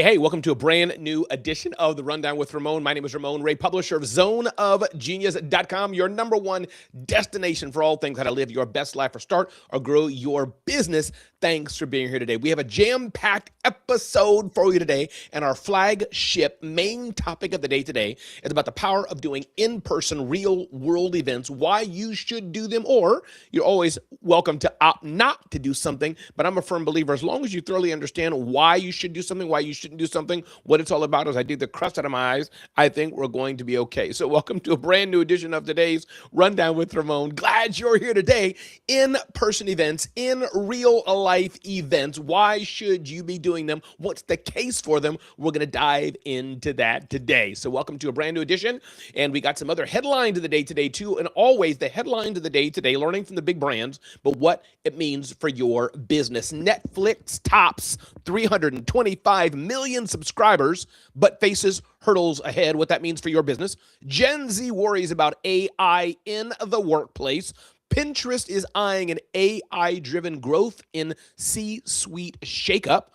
Hey, welcome to a brand new edition of The Rundown with Ramon. My name is Ramon Ray, publisher of zoneofgenius.com, your number one destination for all things how to live your best life or start or grow your business. Thanks for being here today. We have a jam-packed episode for you today, and our flagship main topic of the day today is about the power of doing in-person real-world events, why you should do them, or you're always welcome to opt not to do something, but I'm a firm believer, as long as you thoroughly understand why you should do something, why you shouldn't do something, what it's all about, as I dig the crust out of my eyes, I think we're going to be okay. So welcome to a brand new edition of today's Rundown with Ramon. Glad you're here today. In-person events, in real life events, why should you be doing them? What's the case for them? We're going to dive into that today. So welcome to a brand new edition, and we got some other headlines of the day today too, and always the headlines of the day today, learning from the big brands, but what it means for your business. Netflix tops 325 million subscribers, but faces hurdles ahead. What that means for your business. Gen Z worries about AI in the workplace. Pinterest is eyeing an AI-driven growth in C-suite shakeup.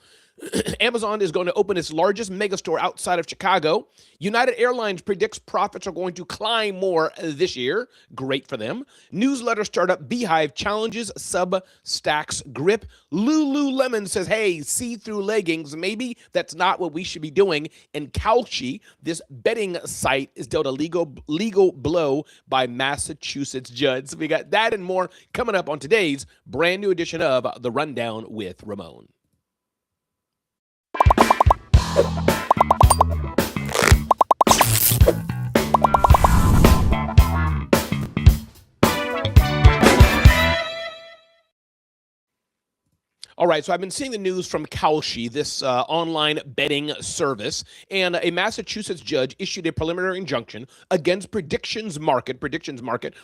Amazon is going to open its largest megastore outside of Chicago. United Airlines predicts profits are going to climb more this year. Great for them. Newsletter startup Beehive challenges Substack's grip. Lululemon says, hey, see-through leggings, maybe that's not what we should be doing. And Kalshi, this betting site, is dealt a legal blow by Massachusetts judge. So we got that and more coming up on today's brand new edition of The Rundown with Ramon. All right, so I've been seeing the news from Kalshi, this online betting service, and a Massachusetts judge issued a preliminary injunction against Predictions Market,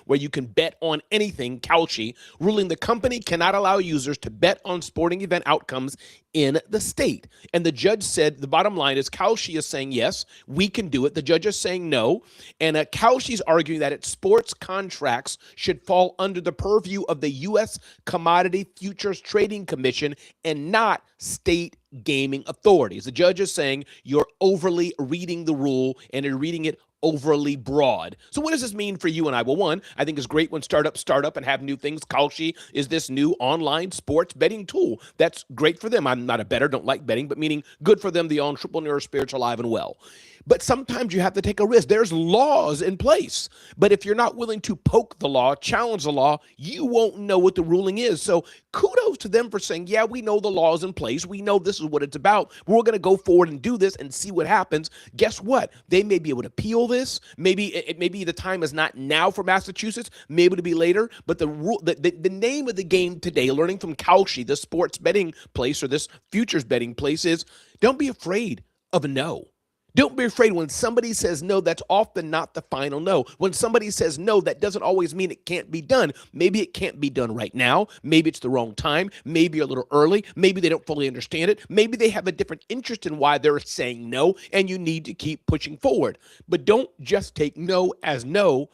where you can bet on anything, Kalshi, ruling the company cannot allow users to bet on sporting event outcomes in the state. And the judge said, the bottom line is Kalshi is saying, yes, we can do it. The judge is saying no. And Kalshi's arguing that its sports contracts should fall under the purview of the U.S. Commodity Futures Trading Commission and not state gaming authorities. The judge is saying you're overly reading the rule and you're reading it overly broad. So what does this mean for you and I? Well, one, I think it's great when startups start up and have new things. Kalshi is this new online sports betting tool. That's great for them. I'm not a bettor, don't like betting, but meaning good for them, the entrepreneur spirit's alive and well. But sometimes you have to take a risk. There's laws in place. But if you're not willing to poke the law, challenge the law, you won't know what the ruling is. So kudos to them for saying, yeah, we know the law is in place. We know this is what it's about. We're going to go forward and do this and see what happens. Guess what? They may be able to appeal this. Maybe the time is not now for Massachusetts. Maybe it'll be later. But the name of the game today, learning from Kalshi, the sports betting place or this futures betting place, is don't be afraid of a no. Don't be afraid when somebody says no, that's often not the final no. When somebody says no, that doesn't always mean it can't be done. Maybe it can't be done right now. Maybe it's the wrong time. Maybe a little early. Maybe they don't fully understand it. Maybe they have a different interest in why they're saying no, and you need to keep pushing forward. But don't just take no as no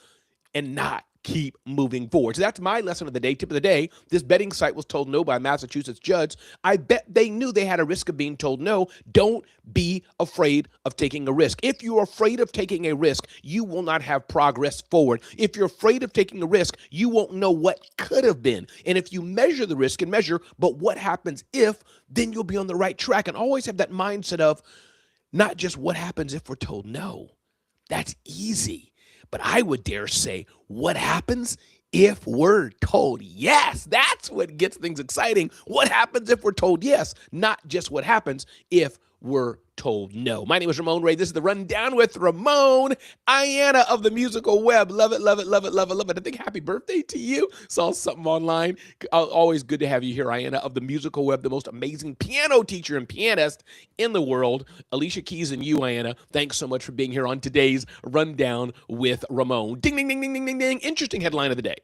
and not keep moving forward. So that's my lesson of the day, tip of the day. This betting site was told no by a Massachusetts judge. I bet they knew they had a risk of being told no. Don't be afraid of taking a risk. If you're afraid of taking a risk, you will not have progress forward. If you're afraid of taking a risk, you won't know what could have been. And if you measure the risk and measure, but what happens if, then you'll be on the right track. And always have that mindset of not just what happens if we're told no. That's easy. But I would dare say, what happens if we're told yes? That's what gets things exciting. What happens if we're told yes? Not just what happens if we're told no. My name is Ramon Ray. This is The Rundown with Ramon. Iana of the musical web. Love it, love it, love it, love it, love it. I think happy birthday to you. Saw something online. Always good to have you here, Iana of the musical web, the most amazing piano teacher and pianist in the world. Alicia Keys and you, Iana. Thanks so much for being here on today's Rundown with Ramon. Ding, ding, ding, ding, ding, ding, ding. Interesting headline of the day.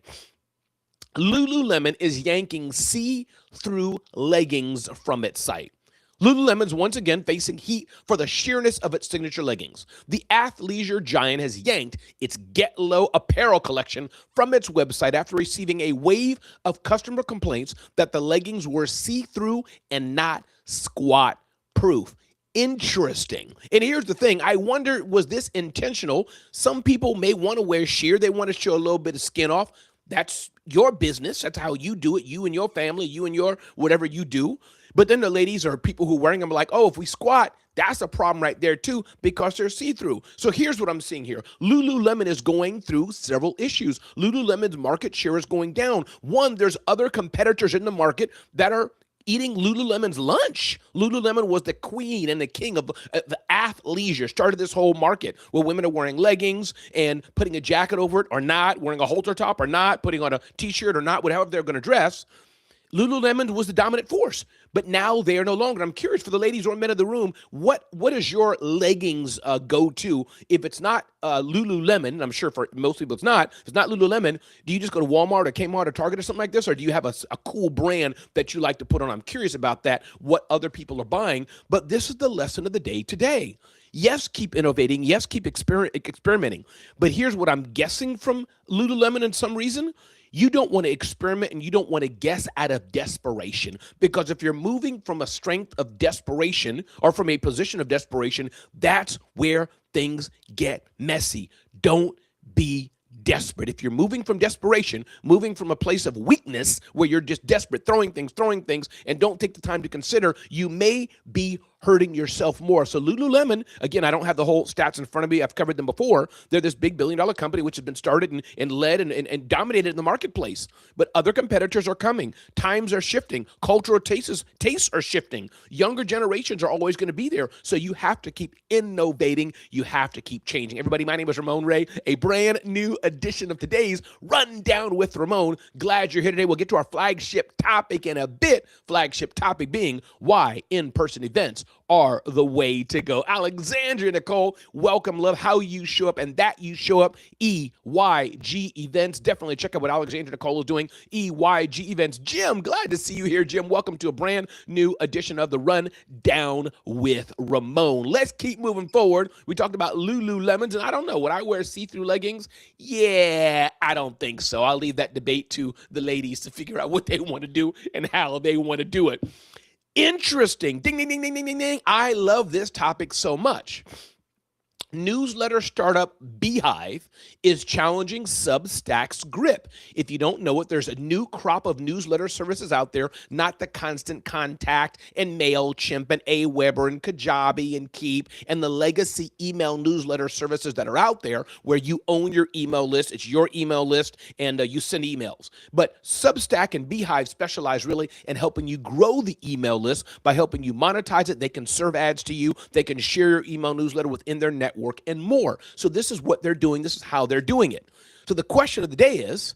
Lululemon is yanking see-through leggings from its site. Lululemon's once again facing heat for the sheerness of its signature leggings. The athleisure giant has yanked its Get Low apparel collection from its website after receiving a wave of customer complaints that the leggings were see-through and not squat proof. Interesting. And here's the thing. I wonder, was this intentional? Some people may want to wear sheer. They want to show a little bit of skin off. That's your business. That's how you do it. You and your family, you and your whatever you do. But then the ladies or people who are wearing them are like, oh, if we squat, that's a problem right there too, because they're see-through. So here's what I'm seeing here. Lululemon is going through several issues. Lululemon's market share is going down. One, there's other competitors in the market that are eating Lululemon's lunch. Lululemon was the queen and the king of the athleisure, started this whole market where women are wearing leggings and putting a jacket over it or not, wearing a halter top or not, putting on a t-shirt or not, whatever they're going to dress. Lululemon was the dominant force, but now they are no longer. I'm curious for the ladies or men of the room, what is your leggings go-to? If it's not Lululemon, and I'm sure for most people it's not, if it's not Lululemon, do you just go to Walmart or Kmart or Target or something like this, or do you have a cool brand that you like to put on? I'm curious about that, what other people are buying, but this is the lesson of the day today. Yes, keep innovating. Yes, keep experimenting. But here's what I'm guessing from Lululemon in some reason. You don't want to experiment and you don't want to guess out of desperation, because if you're moving from a strength of desperation or from a position of desperation, that's where things get messy. Don't be desperate. If you're moving from desperation, moving from a place of weakness where you're just desperate, throwing things, and don't take the time to consider, you may be hurting yourself more. So Lululemon, again, I don't have the whole stats in front of me. I've covered them before. They're this big billion-dollar company which has been started and led and dominated in the marketplace. But other competitors are coming. Times are shifting. Cultural tastes are shifting. Younger generations are always going to be there. So you have to keep innovating. You have to keep changing. Everybody, my name is Ramon Ray, a brand new edition of today's Rundown with Ramon. Glad you're here today. We'll get to our flagship topic in a bit. Flagship topic being why in-person events are the way to go. Alexandria Nicole, welcome, love how you show up and that you show up. EYG Events. Definitely check out what Alexandria Nicole is doing. EYG Events. Jim, glad to see you here, Jim. Welcome to a brand new edition of the Rundown with Ramon. Let's keep moving forward. We talked about Lululemons, and I don't know, would I wear see-through leggings? Yeah, I don't think so. I'll leave that debate to the ladies to figure out what they want to do and how they want to do it. Interesting. Ding, ding, ding, ding, ding, ding, ding. I love this topic so much. Newsletter startup Beehive is challenging Substack's grip. If you don't know it, there's a new crop of newsletter services out there, not the Constant Contact and MailChimp and Aweber and Kajabi and Keep and the legacy email newsletter services that are out there where you own your email list. It's your email list and you send emails. But Substack and Beehive specialize really in helping you grow the email list by helping you monetize it. They can serve ads to you. They can share your email newsletter within their network and more. So this is what they're doing. This is how they're doing it. So the question of the day is,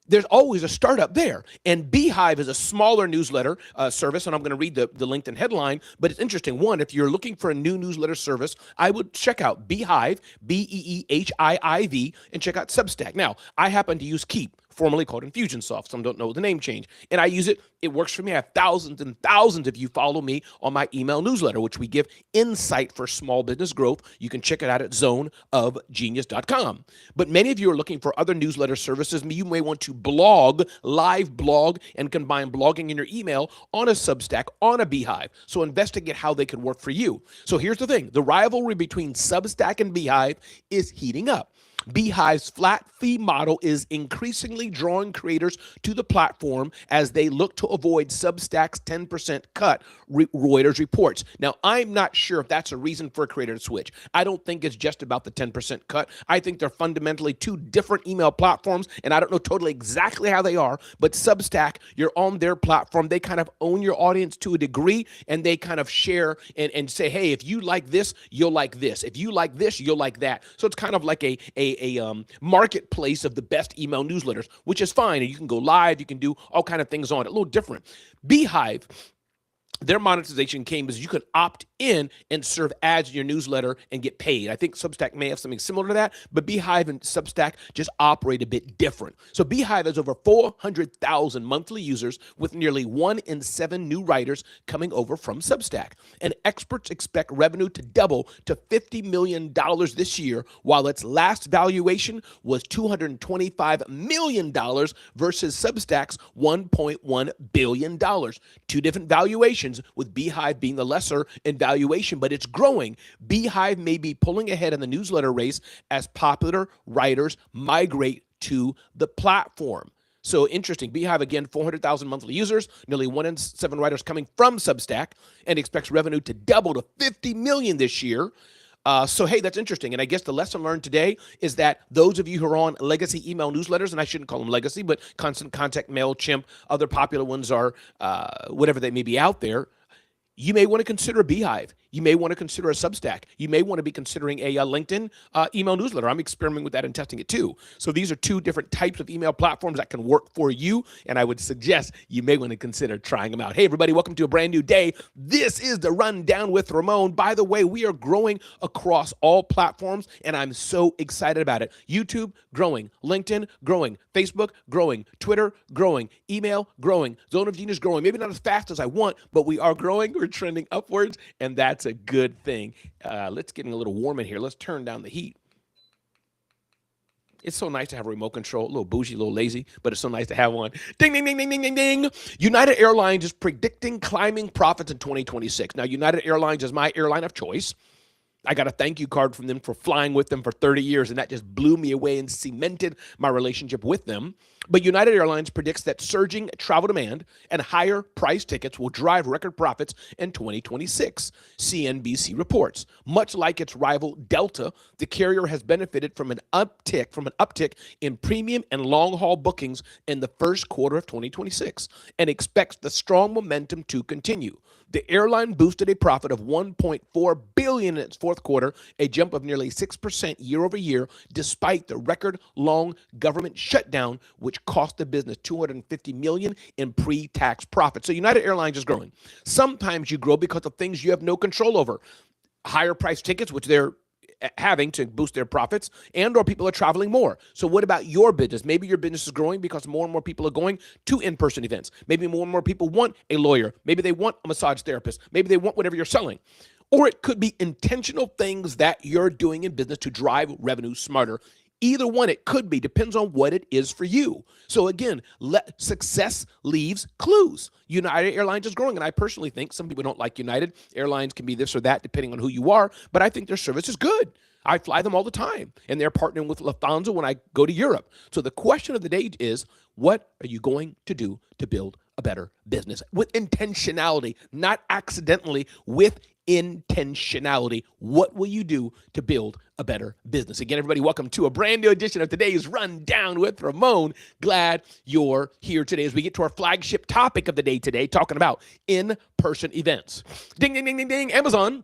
there's always a startup there. And Beehive is a smaller newsletter service, and I'm going to read the LinkedIn headline, but it's interesting. One, if you're looking for a new newsletter service, I would check out Beehive, Beehiiv, and check out Substack. Now, I happen to use Keep, formerly called Infusionsoft. Some don't know the name change. And I use it. It works for me. I have thousands and thousands of you follow me on my email newsletter, which we give insight for small business growth. You can check it out at zoneofgenius.com. But many of you are looking for other newsletter services. You may want to blog, live blog, and combine blogging in your email on a Substack, on a Beehive. So investigate how they could work for you. So here's the thing. The rivalry between Substack and Beehive is heating up. Beehive's flat fee model is increasingly drawing creators to the platform as they look to avoid Substack's 10% cut, Reuters reports. Now, I'm not sure if that's a reason for a creator to switch. I don't think it's just about the 10% cut. I think they're fundamentally two different email platforms, and I don't know totally exactly how they are, but Substack, you're on their platform. They kind of own your audience to a degree, and they kind of share and say, hey, if you like this, you'll like this. If you like this, you'll like that. So it's kind of like a marketplace of the best email newsletters, which is fine. And you can go live, you can do all kind of things on it, a little different. Beehive, their monetization came as you could opt in and serve ads in your newsletter and get paid. I think Substack may have something similar to that, but Beehive and Substack just operate a bit different. So Beehive has over 400,000 monthly users with nearly 1 in 7 new writers coming over from Substack. And experts expect revenue to double to $50 million this year, while its last valuation was $225 million versus Substack's $1.1 billion. Two different valuations. predictions, with Beehive being the lesser in valuation, but it's growing. Beehive may be pulling ahead in the newsletter race as popular writers migrate to the platform. So interesting. Beehive, again, 400,000 monthly users, nearly 1 in 7 writers coming from Substack, and expects revenue to double to 50 million this year. So, hey, that's interesting. And I guess the lesson learned today is that those of you who are on legacy email newsletters, and I shouldn't call them legacy, but Constant Contact, MailChimp, other popular ones are whatever they may be out there, you may want to consider a Beehive. You may want to consider a Substack. You may want to be considering a LinkedIn email newsletter. I'm experimenting with that and testing it too. So these are 2 different types of email platforms that can work for you, and I would suggest you may want to consider trying them out. Hey, everybody, welcome to a brand new day. This is the Rundown with Ramon. By the way, we are growing across all platforms, and I'm so excited about it. YouTube, growing. LinkedIn, growing. Facebook, growing. Twitter, growing. Email, growing. Zone of Genius, growing. Maybe not as fast as I want, but we are growing. We're trending upwards, and that's a good thing. Let's get a little warm in here. Let's turn down the heat. It's so nice to have a remote control, a little bougie, a little lazy, but it's so nice to have one. Ding, ding, ding, ding, ding, ding, ding. United Airlines is predicting climbing profits in 2026. Now, United Airlines is my airline of choice. I got a thank you card from them for flying with them for 30 years, and that just blew me away and cemented my relationship with them. But United Airlines predicts that surging travel demand and higher price tickets will drive record profits in 2026, CNBC reports. Much like its rival Delta, the carrier has benefited from an uptick in premium and long-haul bookings in the first quarter of 2026 and expects the strong momentum to continue. The airline boosted a profit of $1.4 billion in its fourth quarter, a jump of nearly 6% year over year, despite the record-long government shutdown, which cost the business $250 million in pre-tax profit. So United Airlines is growing. Sometimes you grow because of things you have no control over. Higher price tickets, which they're having to boost their profits, and or people are traveling more. So what about your business? Maybe your business is growing because more and more people are going to in-person events. Maybe more and more people want a lawyer. Maybe they want a massage therapist. Maybe they want whatever you're selling. Or it could be intentional things that you're doing in business to drive revenue smarter. Either one, it could be, depends on what it is for you. So again, success leaves clues. United Airlines is growing, and I personally think some people don't like United. Airlines can be this or that depending on who you are, but I think their service is good. I fly them all the time, and they're partnering with Lufthansa when I go to Europe. So the question of the day is, what are you going to do to build a better business? With intentionality, not accidentally, with intentionality. What will you do to build a better business? Again, everybody, welcome to a brand new edition of today's Rundown with Ramon. Glad you're here today as we get to our flagship topic of the day today, talking about in-person events. Ding, ding, ding, ding, ding. Amazon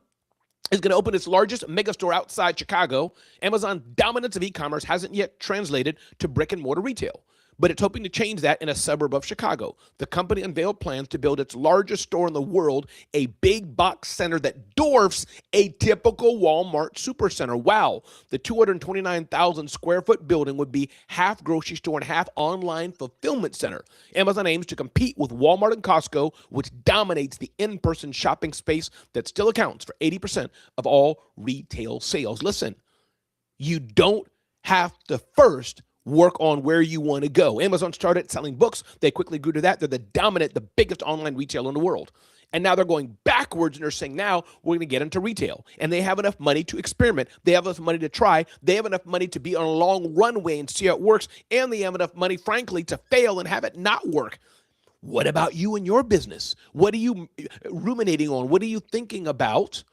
is going to open its largest mega store outside Chicago. Amazon's dominance of e-commerce hasn't yet translated to brick and mortar retail, but it's hoping to change that in a suburb of Chicago. The company unveiled plans to build its largest store in the world, a big box center that dwarfs a typical Walmart supercenter. Wow. The 229,000 square foot building would be half grocery store and half online fulfillment center. Amazon aims to compete with Walmart and Costco, which dominates the in-person shopping space that still accounts for 80% of all retail sales. Listen, you don't have to first work on where you want to go. Amazon started selling books. They quickly grew to that. They're the biggest online retailer in the world. And now they're going backwards, and they're saying, now we're going to get into retail. And they have enough money to experiment. They have enough money to try. They have enough money to be on a long runway and see how it works. And they have enough money, frankly, to fail and have it not work. What about you and your business? What are you ruminating on? What are you thinking about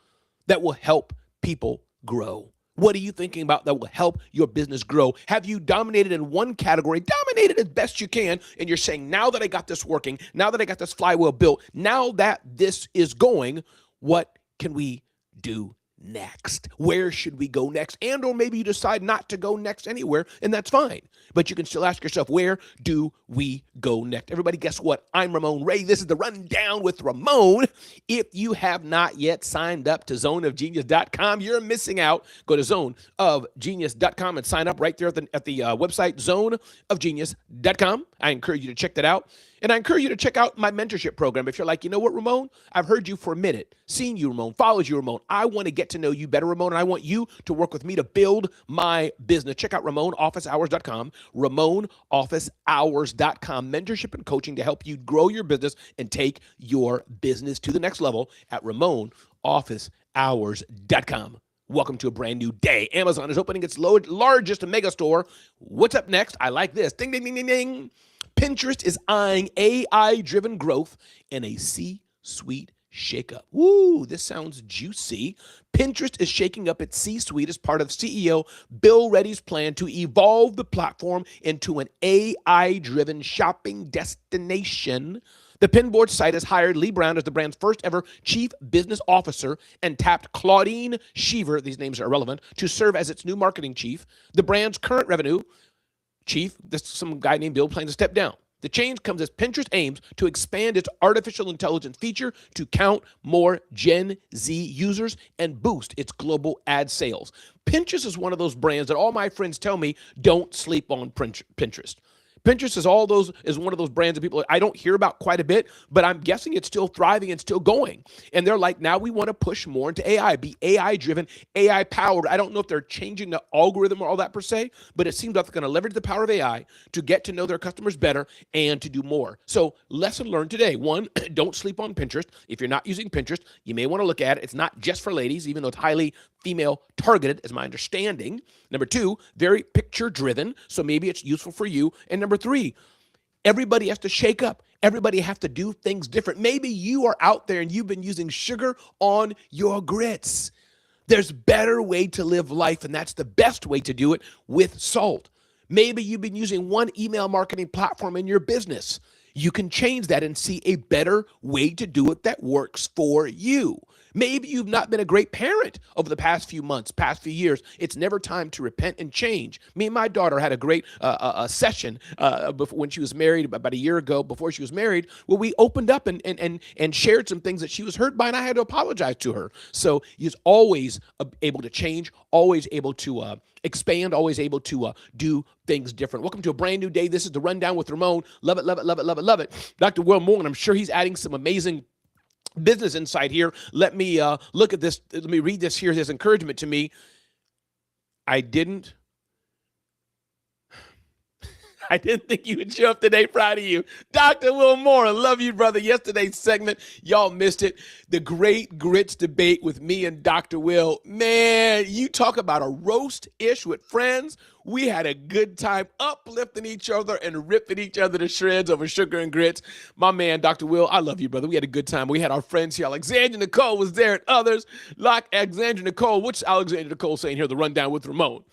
that will help people grow? What are you thinking about that will help your business grow? Have you dominated in one category, dominated as best you can, and you're saying, now that I got this working, now that I got this flywheel built, now that this is going, what can we do next? Where should we go next? And or maybe you decide not to go next anywhere, and that's fine. But you can still ask yourself, where do we go next? Everybody, guess what? I'm Ramon Ray. This is the Rundown with Ramon. If you have not yet signed up to zoneofgenius.com, you're missing out. Go to zoneofgenius.com and sign up right there at the website, zoneofgenius.com. I encourage you to check that out. And I encourage you to check out my mentorship program. If you're like, you know what, Ramon, I've heard you for a minute, seen you, Ramon, followed you, Ramon. I want to get to know you better, Ramon, and I want you to work with me to build my business. Check out RamonOfficeHours.com, RamonOfficeHours.com, mentorship and coaching to help you grow your business and take your business to the next level at RamonOfficeHours.com. Welcome to a brand new day. Amazon is opening its largest mega store. What's up next? I like this. Ding, ding, ding, ding, ding. Pinterest is eyeing AI-driven growth in a C-suite shakeup. Woo, this sounds juicy. Pinterest is shaking up its C-suite as part of CEO Bill Reddy's plan to evolve the platform into an AI-driven shopping destination. The Pinboard site has hired Lee Brown as the brand's first ever chief business officer and tapped Claudine Sheaver, these names are irrelevant, to serve as its new marketing chief. The brand's current revenue chief, some guy named Bill, plans to step down. The change comes as Pinterest aims to expand its artificial intelligence feature to count more Gen Z users and boost its global ad sales. Pinterest is one of those brands that all my friends tell me don't sleep on Pinterest. Pinterest is one of those brands of people I don't hear about quite a bit, but I'm guessing it's still thriving and still going. And they're like, now we want to push more into AI, be AI driven, AI powered. I don't know if they're changing the algorithm or all that per se, but it seems like they're going to leverage the power of AI to get to know their customers better and to do more. So lesson learned today. One, don't sleep on Pinterest. If you're not using Pinterest, you may want to look at it. It's not just for ladies, even though it's highly female targeted, is my understanding. Number two, very picture driven. So maybe it's useful for you. And number three, everybody has to shake up. Everybody has to do things different. Maybe you are out there and you've been using sugar on your grits. There's a better way to live life, and that's the best way to do it, with salt. Maybe you've been using one email marketing platform in your business. You can change that and see a better way to do it that works for you. Maybe you've not been a great parent over the past few months, past few years. It's never time to repent and change. Me and my daughter had a great session before, when she was married, about a year ago, before she was married, where we opened up and shared some things that she was hurt by, and I had to apologize to her. So he's always able to change, always able to expand, always able to do things different. Welcome to a brand new day. This is The Rundown with Ramon. Love it, love it, love it, love it, love it. Dr. Will Moore, and I'm sure he's adding some amazing business insight here. Let me look at this. Let me read this here. His encouragement to me. I didn't think you would show up today. Proud of you. Dr. Will Moore, I love you, brother. Yesterday's segment, y'all missed it. The Great Grits debate with me and Dr. Will. Man, you talk about a roast-ish with friends. We had a good time uplifting each other and ripping each other to shreds over sugar and grits. My man, Dr. Will, I love you, brother. We had a good time. We had our friends here. Alexandra Nicole was there and others. Like Alexandra Nicole. What's Alexandra Nicole saying here? The Rundown with Ramon.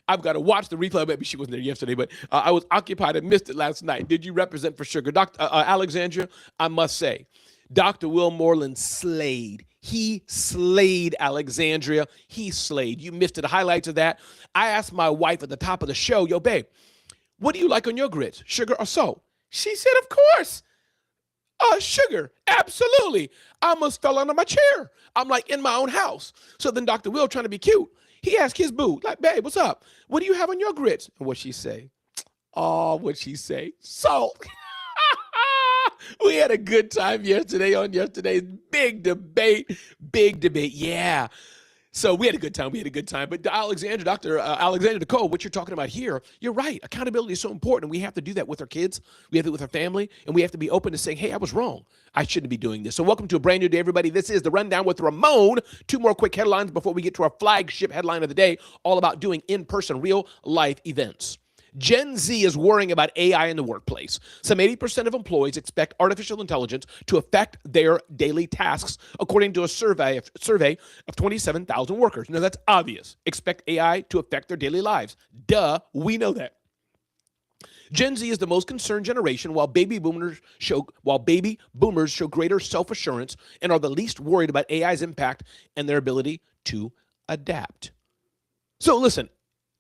I've got to watch the replay. Maybe she wasn't there yesterday, but I was occupied and missed it last night. Did you represent for sugar? Dr. Alexandra, I must say, Dr. Will Moreland slayed. He slayed Alexandria. He slayed. You missed it. The highlights of that. I asked my wife at the top of the show, yo, babe, what do you like on your grits, sugar or salt? She said, of course. Sugar. Absolutely. I almost fell under my chair. I'm like in my own house. So then Dr. Will, trying to be cute, he asked his boo, like, babe, what's up? What do you have on your grits? And what'd she say? Oh, what'd she say? Salt. We had a good time yesterday on yesterday's big debate. Yeah. So we had a good time. But Dr. Alexandra Nicole, what you're talking about here, you're right. Accountability is so important. We have to do that with our kids. We have to do it with our family. And we have to be open to saying, hey, I was wrong. I shouldn't be doing this. So welcome to a brand new day, everybody. This is The Rundown with Ramon. Two more quick headlines before we get to our flagship headline of the day, all about doing in-person, real-life events. Gen Z is worrying about AI in the workplace. Some 80% of employees expect artificial intelligence to affect their daily tasks, according to a survey of 27,000 workers. Now, that's obvious. Expect AI to affect their daily lives. Duh, we know that. Gen Z is the most concerned generation, while baby boomers show greater self-assurance and are the least worried about AI's impact and their ability to adapt. So listen,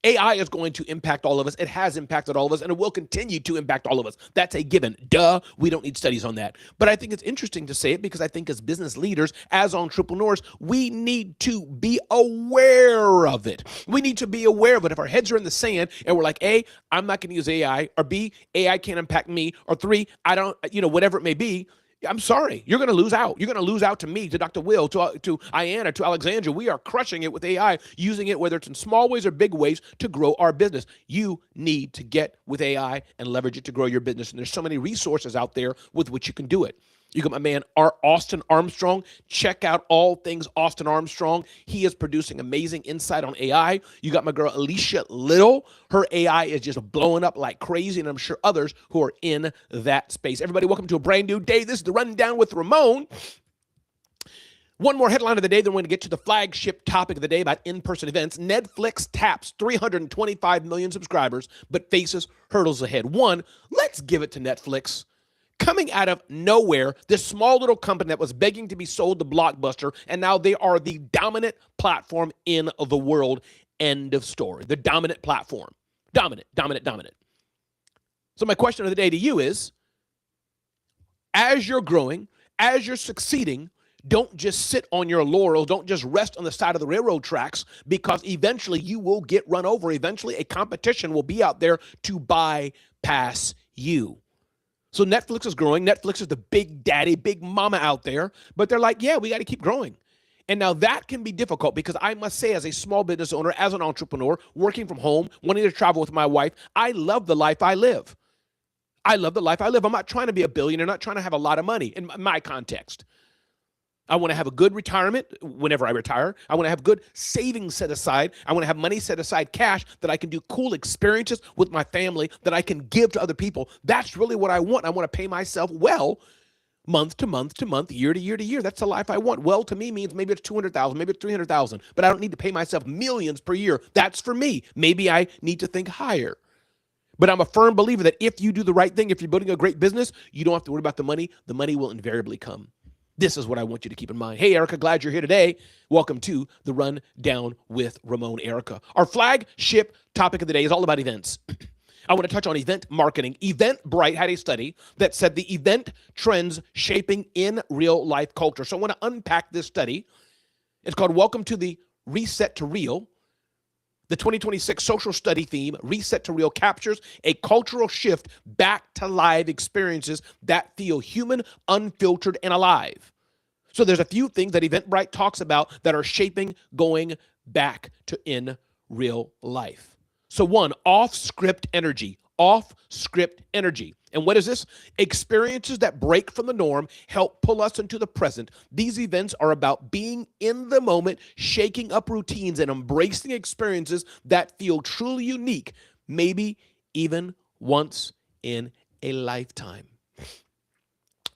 AI is going to impact all of us. It has impacted all of us, and it will continue to impact all of us. That's a given. Duh. We don't need studies on that. But I think it's interesting to say it because I think as business leaders, as entrepreneurs, we need to be aware of it. We need to be aware of it. If our heads are in the sand and we're like, A, I'm not going to use AI, or B, AI can't impact me, or 3, I don't, whatever it may be, I'm sorry, you're going to lose out. You're going to lose out to me, to Dr. Will, to Ayanna, to Alexandra. We are crushing it with AI, using it, whether it's in small ways or big ways, to grow our business. You need to get with AI and leverage it to grow your business. And there's so many resources out there with which you can do it. You got my man, Austin Armstrong. Check out all things Austin Armstrong. He is producing amazing insight on AI. You got my girl, Alicia Little. Her AI is just blowing up like crazy, and I'm sure others who are in that space. Everybody, welcome to a brand new day. This is the Rundown with Ramon. One more headline of the day, then we're going to get to the flagship topic of the day about in-person events. Netflix taps 325 million subscribers, but faces hurdles ahead. One, let's give it to Netflix. Coming out of nowhere, this small little company that was begging to be sold to Blockbuster, and now they are the dominant platform in the world. End of story. The dominant platform. Dominant. So my question of the day to you is, as you're growing, as you're succeeding, don't just sit on your laurels. Don't just rest on the side of the railroad tracks, because eventually you will get run over. Eventually a competition will be out there to bypass you. So Netflix is growing. Netflix is the big daddy, big mama out there. But they're like, yeah, we got to keep growing. And now that can be difficult, because I must say, as a small business owner, as an entrepreneur, working from home, wanting to travel with my wife, I love the life I live. I'm not trying to be a billionaire, not trying to have a lot of money in my context. I want to have a good retirement whenever I retire. I want to have good savings set aside. I want to have money set aside, cash, that I can do cool experiences with my family that I can give to other people. That's really what I want. I want to pay myself well, month to month to month, year to year to year. That's the life I want. Well, to me means maybe it's 200,000, maybe it's 300,000, but I don't need to pay myself millions per year. That's for me. Maybe I need to think higher. But I'm a firm believer that if you do the right thing, if you're building a great business, you don't have to worry about the money. The money will invariably come. This is what I want you to keep in mind. Hey, Erica, glad you're here today. Welcome to the Rundown with Ramon, Erica. Our flagship topic of the day is all about events. I want to touch on event marketing. Eventbrite had a study that said the event trends shaping in real life culture. So I want to unpack this study. It's called Welcome to the Reset to Real. The 2026 social study theme, Reset to Real, captures a cultural shift back to live experiences that feel human, unfiltered, and alive. So there's a few things that Eventbrite talks about that are shaping going back to in real life. So one, off-script energy. Off-script energy. And what is this? Experiences that break from the norm help pull us into the present. These events are about being in the moment, shaking up routines, and embracing experiences that feel truly unique, maybe even once in a lifetime.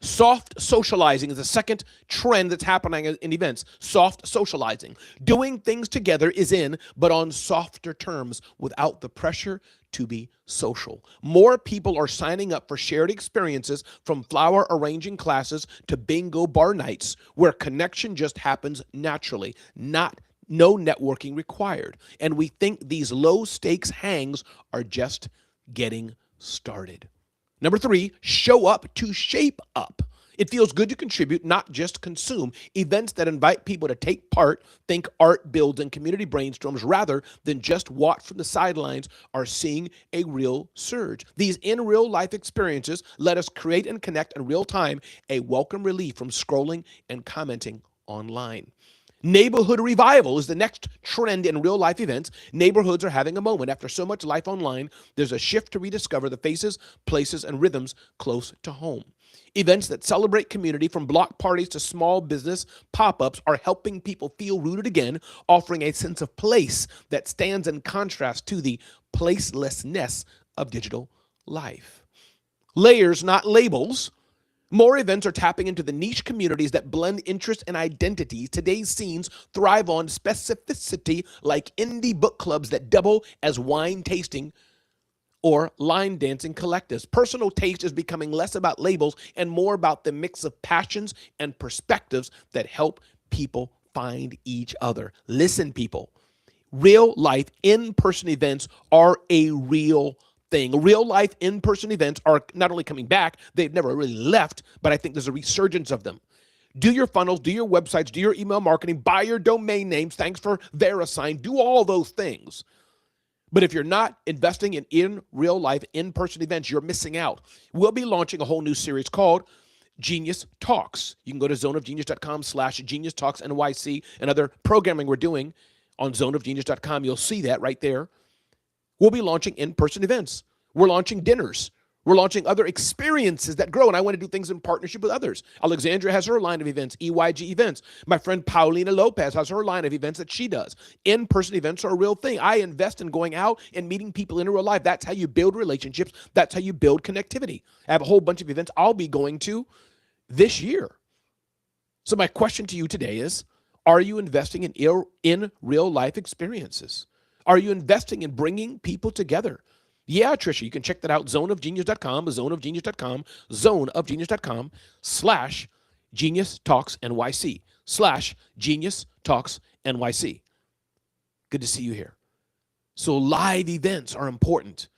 Soft socializing is the second trend that's happening in events. Soft socializing. Doing things together is in, but on softer terms, without the pressure to be social. More people are signing up for shared experiences, from flower arranging classes to bingo bar nights, where connection just happens naturally, no networking required. And we think these low stakes hangs are just getting started. Number 3, show up to shape up. It feels good to contribute, not just consume. Events that invite people to take part, think art builds and community brainstorms, rather than just watch from the sidelines, are seeing a real surge. These in real life experiences let us create and connect in real time, a welcome relief from scrolling and commenting online. Neighborhood revival is the next trend in real life events. Neighborhoods are having a moment. After so much life online, there's a shift to rediscover the faces, places, and rhythms close to home. Events that celebrate community, from block parties to small business pop-ups, are helping people feel rooted again, offering a sense of place that stands in contrast to the placelessness of digital life. Layers, not labels. More events are tapping into the niche communities that blend interests and identities. Today's scenes thrive on specificity, like indie book clubs that double as wine tasting or line dancing collectives. Personal taste is becoming less about labels and more about the mix of passions and perspectives that help people find each other. Listen, people. Real life in-person events are a real thing. Real life in-person events are not only coming back, they've never really left, but I think there's a resurgence of them. Do your funnels, do your websites, do your email marketing, buy your domain names. Thanks for VeriSign. Do all those things. But if you're not investing in real life, in-person events, you're missing out. We'll be launching a whole new series called Genius Talks. You can go to zoneofgenius.com/Genius Talks NYC and other programming we're doing on zoneofgenius.com. You'll see that right there. We'll be launching in-person events. We're launching dinners. We're launching other experiences that grow, and I want to do things in partnership with others. Alexandria has her line of events, EYG events. My friend Paulina Lopez has her line of events that she does. In-person events are a real thing. I invest in going out and meeting people in real life. That's how you build relationships. That's how you build connectivity. I have a whole bunch of events I'll be going to this year. So my question to you today is, are you investing in real life experiences? Are you investing in bringing people together? Yeah, Trisha, you can check that out, zoneofgenius.com, zoneofgenius.com/Genius Talks NYC, /Genius Talks NYC. Good to see you here. So live events are important.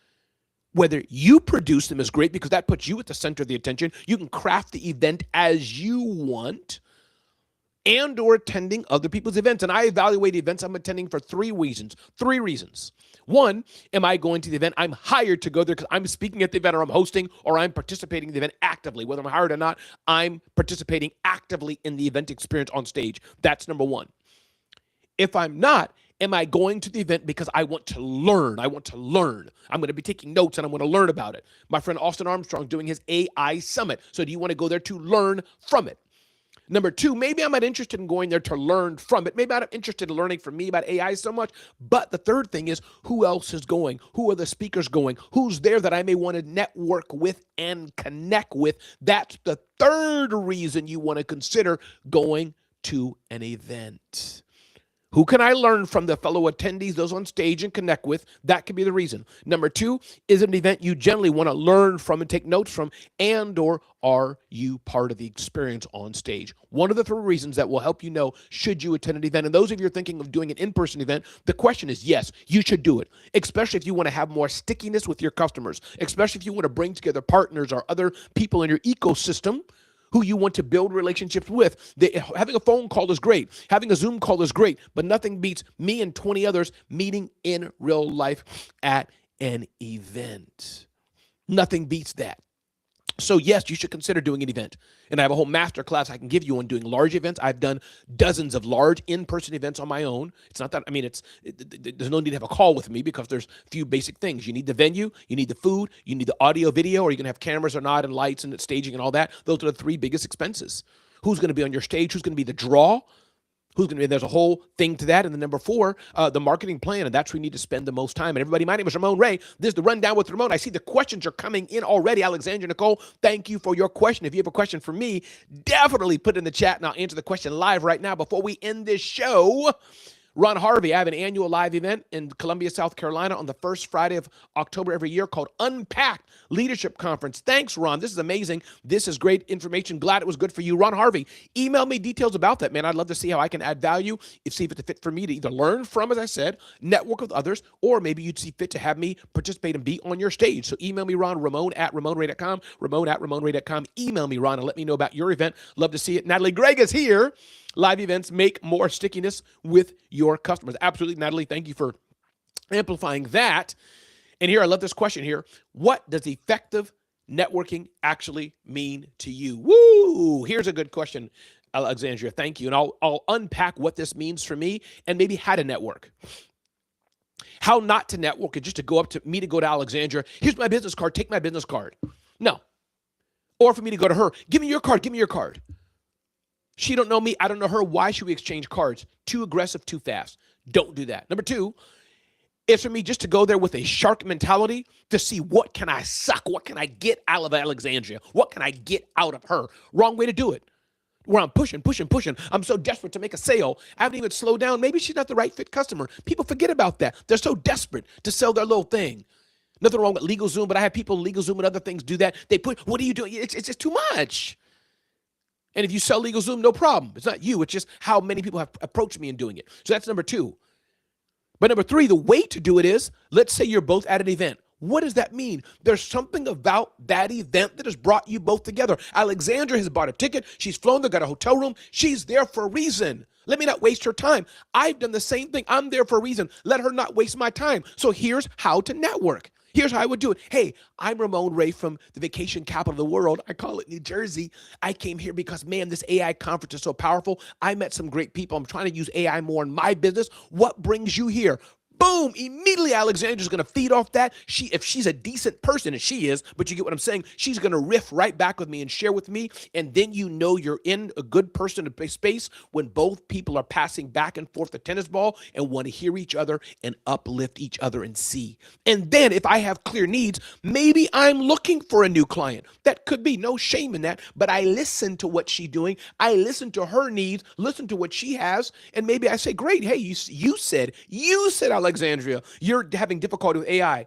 Whether you produce them is great because that puts you at the center of the attention. You can craft the event as you want and or attending other people's events. And I evaluate events I'm attending for three reasons. One, am I going to the event? I'm hired to go there because I'm speaking at the event or I'm hosting or I'm participating in the event actively. Whether I'm hired or not, I'm participating actively in the event experience on stage. That's number one. If I'm not, am I going to the event because I want to learn? I'm going to be taking notes and I'm going to learn about it. My friend Austin Armstrong doing his AI Summit. So do you want to go there to learn from it? Number two, maybe I'm not interested in going there to learn from it. Maybe I'm not interested in learning from me about AI so much. But the third thing is, who else is going? Who are the speakers going? Who's there that I may want to network with and connect with? That's the third reason you want to consider going to an event. Who can I learn from? The fellow attendees, those on stage, and connect with? That could be the reason. Number two, is it an event you generally want to learn from and take notes from, and or are you part of the experience on stage? One of the three reasons that will help you know should you attend an event. And those of you who are thinking of doing an in-person event, the question is yes, you should do it, especially if you want to have more stickiness with your customers, especially if you want to bring together partners or other people in your ecosystem who you want to build relationships with. Having a phone call is great. Having a Zoom call is great, but nothing beats me and 20 others meeting in real life at an event. Nothing beats that. So yes, you should consider doing an event. And I have a whole master class I can give you on doing large events. I've done dozens of large in-person events on my own. It's not that, there's no need to have a call with me because there's a few basic things. You need the venue, you need the food, you need the audio, video, or you're going to have cameras or not and lights and staging and all that. Those are the three biggest expenses. Who's going to be on your stage? Who's going to be the draw? There's a whole thing to that. And then number four, the marketing plan. And that's where you need to spend the most time. And everybody, my name is Ramon Ray. This is the Rundown with Ramon. I see the questions are coming in already. Alexandra Nicole, thank you for your question. If you have a question for me, definitely put it in the chat and I'll answer the question live right now before we end this show. Ron Harvey, I have an annual live event in Columbia, South Carolina on the first Friday of October every year called Unpacked Leadership Conference. Thanks, Ron. This is amazing. This is great information. Glad it was good for you. Ron Harvey, email me details about that, man. I'd love to see how I can add value, see if it's a fit for me to either learn from, as I said, network with others, or maybe you'd see fit to have me participate and be on your stage. So email me, Ron, Ramon@RamonRay.com, Ramon@RamonRay.com. Email me, Ron, and let me know about your event. Love to see it. Natalie Gregg is here. Live events make more stickiness with your customers. Absolutely, Natalie. Thank you for amplifying that. And here, I love this question here. What does effective networking actually mean to you? Woo! Here's a good question, Alexandria. Thank you. And I'll unpack what this means for me and maybe how to network. How not to network is just to go up to me to go to Alexandria. Here's my business card. Take my business card. No. Or for me to go to her. Give me your card. Give me your card. She don't know me. I don't know her. Why should we exchange cards? Too aggressive, too fast. Don't do that. Number two, it's for me just to go there with a shark mentality to see what can I suck? What can I get out of Alexandria? What can I get out of her? Wrong way to do it. Where I'm pushing. I'm so desperate to make a sale. I haven't even slowed down. Maybe she's not the right fit customer. People forget about that. They're so desperate to sell their little thing. Nothing wrong with LegalZoom, but I have people in LegalZoom and other things do that. They put, what are you doing? It's just too much. And if you sell LegalZoom, no problem. It's not you. It's just how many people have approached me in doing it. So that's number two. But number three, the way to do it is, let's say you're both at an event. What does that mean? There's something about that event that has brought you both together. Alexandra has bought a ticket. She's flown there, got a hotel room. She's there for a reason. Let me not waste her time. I've done the same thing. I'm there for a reason. Let her not waste my time. So here's how to network. Here's how I would do it. Hey, I'm Ramon Ray from the vacation capital of the world. I call it New Jersey. I came here because, man, this AI conference is so powerful. I met some great people. I'm trying to use AI more in my business. What brings you here? Boom, immediately Alexandra's going to feed off that. If she's a decent person, and she is, but you get what I'm saying, she's going to riff right back with me and share with me. And then you know you're in a good person space when both people are passing back and forth the tennis ball and want to hear each other and uplift each other and see. And then if I have clear needs, maybe I'm looking for a new client. That could be, no shame in that, but I listen to what she's doing. I listen to her needs, listen to what she has, and maybe I say, great, hey, you said, Alexandria, you're having difficulty with AI.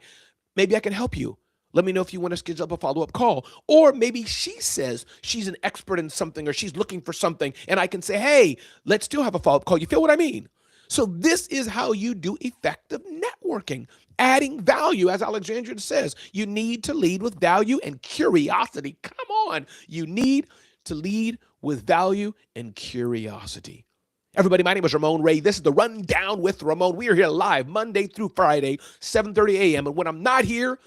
Maybe I can help you. Let me know if you want to schedule up a follow-up call. Or maybe she says she's an expert in something or she's looking for something, and I can say, hey, let's still have a follow-up call. You feel what I mean? So this is how you do effective networking. Adding value, as Alexandria says, you need to lead with value and curiosity. Come on. You need to lead with value and curiosity. Everybody, my name is Ramon Ray. This is the Rundown with Ramon. We are here live Monday through Friday, 7:30 a.m. And when I'm not here,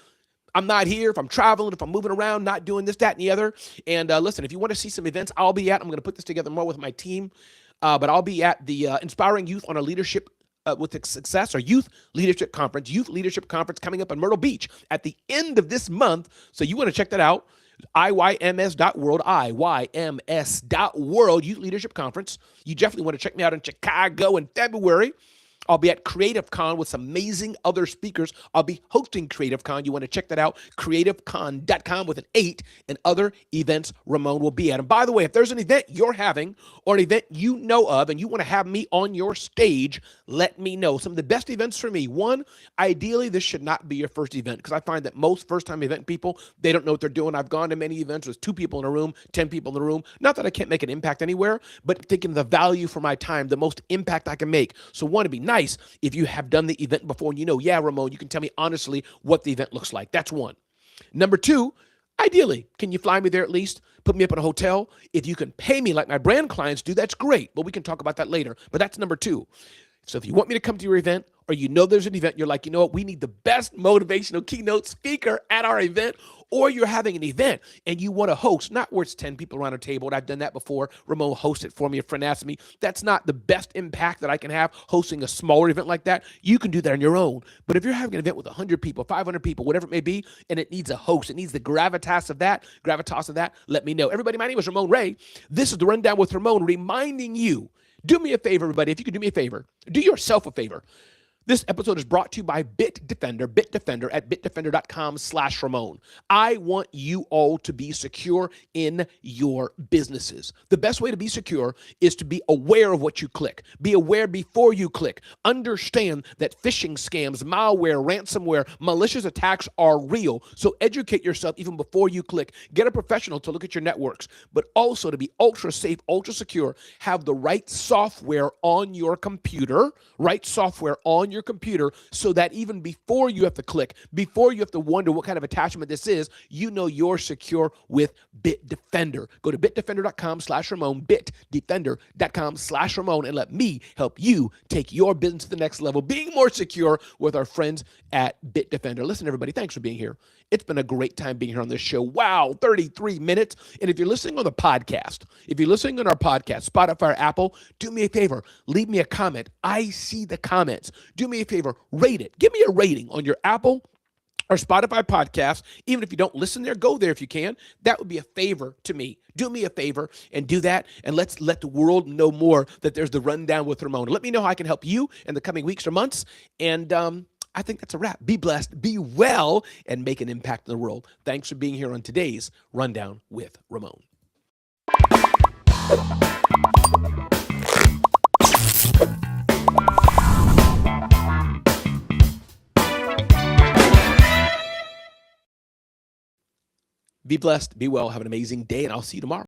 I'm not here. If I'm traveling, if I'm moving around, not doing this, that, and the other. And listen, if you want to see some events I'll be at, I'm going to put this together more with my team. But I'll be at the Inspiring Youth on a Leadership with Success, or Youth Leadership Conference coming up in Myrtle Beach at the end of this month. So you want to check that out. IYMS.world, Youth Leadership Conference. You definitely want to check me out in Chicago in February. I'll be at Creative Con with some amazing other speakers. I'll be hosting Creative Con. You want to check that out, creativecon.com with an 8, and other events Ramon will be at. And by the way, if there's an event you're having or an event you know of and you want to have me on your stage, let me know. Some of the best events for me. One, ideally, this should not be your first event, because I find that most first-time event people, they don't know what they're doing. I've gone to many events with 2 people in a room, 10 people in the room. Not that I can't make an impact anywhere, but thinking the value for my time, the most impact I can make. So one, it'd be nice if you have done the event before and you know, yeah, Ramon, you can tell me honestly what the event looks like. That's one. Number 2, ideally, can you fly me there at least? Put me up in a hotel. If you can pay me like my brand clients do, that's great. But we can talk about that later. But that's number 2. So if you want me to come to your event, or you know there's an event, you're like, you know what, we need the best motivational keynote speaker at our event, or you're having an event and you want to host, not where it's 10 people around a table, and I've done that before. Ramon hosted for me. A friend asked me. That's not the best impact that I can have hosting a smaller event like that. You can do that on your own. But if you're having an event with 100 people, 500 people, whatever it may be, and it needs a host, it needs the gravitas of that, let me know. Everybody, my name is Ramon Ray. This is the Rundown with Ramon, reminding you, do me a favor, everybody. If you could do me a favor, do yourself a favor. This episode is brought to you by Bitdefender at bitdefender.com/Ramon. I want you all to be secure in your businesses. The best way to be secure is to be aware of what you click. Be aware before you click. Understand that phishing scams, malware, ransomware, malicious attacks are real. So educate yourself even before you click. Get a professional to look at your networks, but also to be ultra safe, ultra secure, have the right software on your computer, so that even before you have to click, before you have to wonder what kind of attachment this is, you know you're secure with Bitdefender. Go to bitdefender.com/Ramon, bitdefender.com/Ramon, and let me help you take your business to the next level, being more secure with our friends at Bitdefender. Listen, everybody, thanks for being here. It's been a great time being here on this show. Wow, 33 minutes. And if you're listening on the podcast, if you're listening on our podcast, Spotify or Apple, do me a favor. Leave me a comment. I see the comments. Do me a favor. Rate it. Give me a rating on your Apple or Spotify podcast. Even if you don't listen there, go there if you can. That would be a favor to me. Do me a favor and do that. And let's let the world know more that there's the Rundown with Ramon. Let me know how I can help you in the coming weeks or months. And I think that's a wrap. Be blessed, be well, and make an impact in the world. Thanks for being here on today's Rundown with Ramon. Be blessed, be well, have an amazing day, and I'll see you tomorrow.